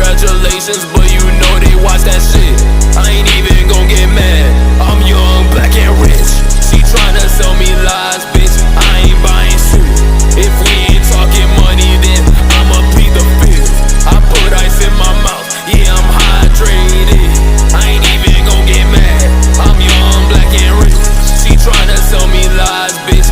congratulations, but you know they watch that shit. I ain't even gon' get mad. I'm young, black and rich. She tryna sell me lies, bitch. I ain't buying shit. If we ain't talking money, then I'ma plead the fifth. I put ice in my mouth, yeah, I'm hydrated. I ain't even gon' get mad. I'm young, black and rich. She tryna sell me lies, bitch.